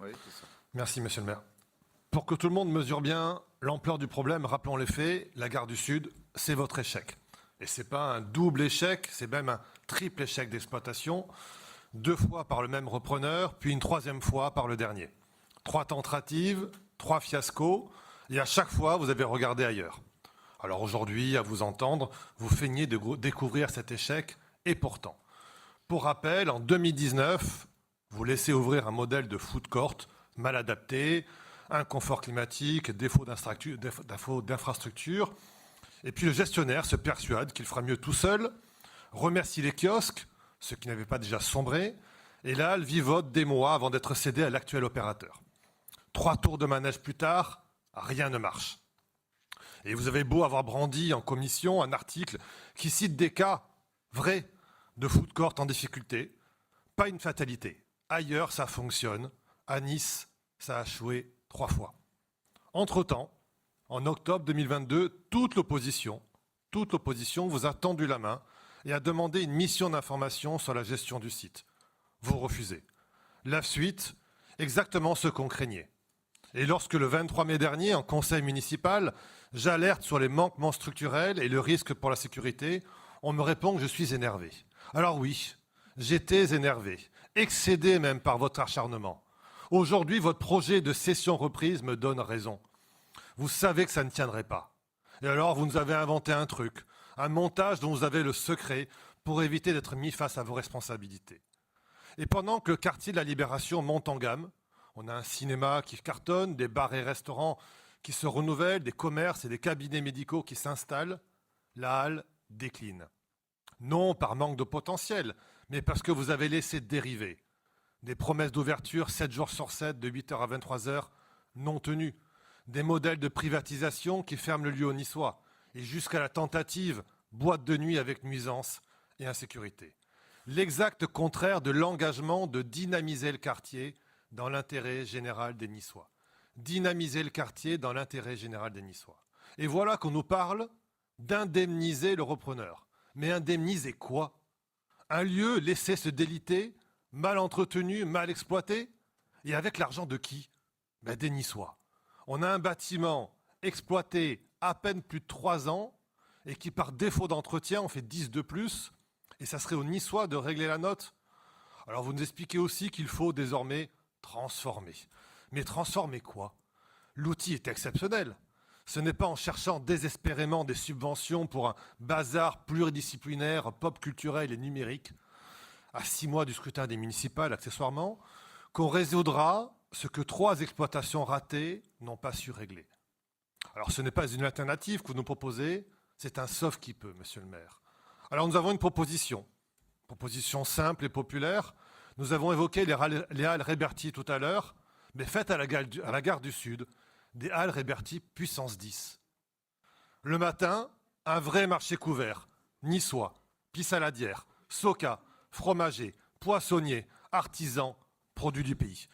Oui, c'est ça. Merci, monsieur le maire. Pour que tout le monde mesure bien l'ampleur du problème, rappelons les faits, la gare du Sud, c'est votre échec. Et ce n'est pas un double échec, c'est même un triple échec d'exploitation, 2 fois par le même repreneur, puis une 3e fois par le dernier. 3 tentatives, 3 fiascos, et à chaque fois, vous avez regardé ailleurs. Alors aujourd'hui, à vous entendre, vous feignez de découvrir cet échec, et pourtant. Pour rappel, en 2019, vous laissez ouvrir un modèle de food court mal adapté, inconfort climatique, défaut d'infrastructure. Et puis le gestionnaire se persuade qu'il fera mieux tout seul, remercie les kiosques, ceux qui n'avaient pas déjà sombré, et là, elle vivote des mois avant d'être cédée à l'actuel opérateur. 3 tours de manège plus tard, rien ne marche. Et vous avez beau avoir brandi en commission un article qui cite des cas vrais de food court en difficulté, pas une fatalité. Ailleurs, ça fonctionne. À Nice, ça a échoué 3 fois. Entre-temps, en octobre 2022, toute l'opposition vous a tendu la main et a demandé une mission d'information sur la gestion du site. Vous refusez. La suite, exactement ce qu'on craignait. Et lorsque le 23 mai dernier, en conseil municipal, j'alerte sur les manquements structurels et le risque pour la sécurité, on me répond que je suis énervé. Alors oui, j'étais énervé, excédé même par votre acharnement. Aujourd'hui, votre projet de cession-reprise me donne raison. Vous savez que ça ne tiendrait pas. Et alors, vous nous avez inventé un truc, un montage dont vous avez le secret pour éviter d'être mis face à vos responsabilités. Et pendant que le quartier de la Libération monte en gamme, on a un cinéma qui cartonne, des bars et restaurants qui se renouvellent, des commerces et des cabinets médicaux qui s'installent, la halle décline. Non par manque de potentiel, mais parce que vous avez laissé dériver. Des promesses d'ouverture 7 jours sur 7, de 8h à 23h, non tenues. Des modèles de privatisation qui ferment le lieu aux Niçois. Et jusqu'à la tentative, boîte de nuit avec nuisance et insécurité. L'exact contraire de l'engagement de dynamiser le quartier dans l'intérêt général des Niçois. Dynamiser le quartier dans l'intérêt général des Niçois. Et voilà qu'on nous parle d'indemniser le repreneur. Mais indemniser quoi? Un lieu laissé se déliter, mal entretenu, mal exploité? Et avec l'argent de qui? Des Niçois. On a un bâtiment exploité à peine plus de 3 ans et qui, par défaut d'entretien, en fait 10 de plus. Et ça serait aux Niçois de régler la note. Alors vous nous expliquez aussi qu'il faut désormais transformer. Mais transformer quoi? L'outil est exceptionnel. Ce n'est pas en cherchant désespérément des subventions pour un bazar pluridisciplinaire, pop culturel et numérique, à 6 mois du scrutin des municipales accessoirement, qu'on résoudra ce que 3 exploitations ratées n'ont pas su régler. Alors ce n'est pas une alternative que vous nous proposez, c'est un sauf qui peut, monsieur le maire. Alors nous avons une proposition simple et populaire. Nous avons évoqué les halles Réberty tout à l'heure, mais faites à la gare du Sud des halles Réberty puissance 10. Le matin, un vrai marché couvert, niçois, pissaladière, soca, fromager, poissonnier, artisans, produits du pays.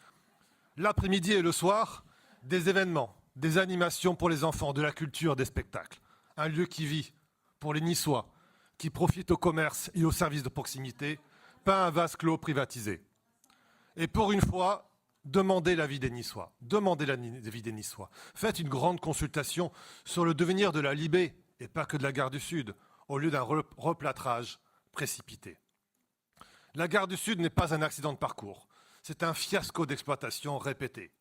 L'après-midi et le soir, des événements, des animations pour les enfants, de la culture, des spectacles. Un lieu qui vit pour les Niçois, qui profite au commerce et aux services de proximité, pas un vase clos privatisé. Et pour une fois, demandez l'avis des Niçois. Demandez l'avis des Niçois. Faites une grande consultation sur le devenir de la Libé, et pas que de la gare du Sud, au lieu d'un replâtrage précipité. La gare du Sud n'est pas un accident de parcours. C'est un fiasco d'exploitation répété.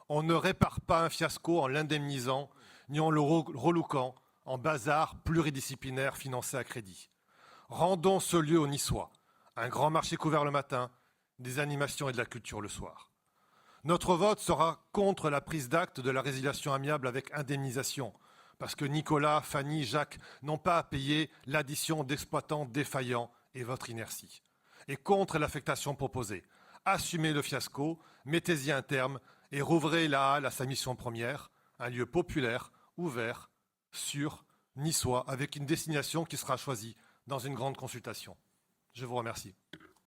On ne répare pas un fiasco en l'indemnisant, ni en le relookant en bazar pluridisciplinaire financé à crédit. Rendons ce lieu aux Niçois. Un grand marché couvert le matin, des animations et de la culture le soir. Notre vote sera contre la prise d'acte de la résiliation amiable avec indemnisation, parce que Nicolas, Fanny, Jacques n'ont pas à payer l'addition d'exploitants défaillants et votre inertie. Et contre l'affectation proposée. Assumez le fiasco, mettez-y un terme et rouvrez la halle à sa mission première, un lieu populaire, ouvert, sûr, niçois, avec une destination qui sera choisie dans une grande consultation. Je vous remercie.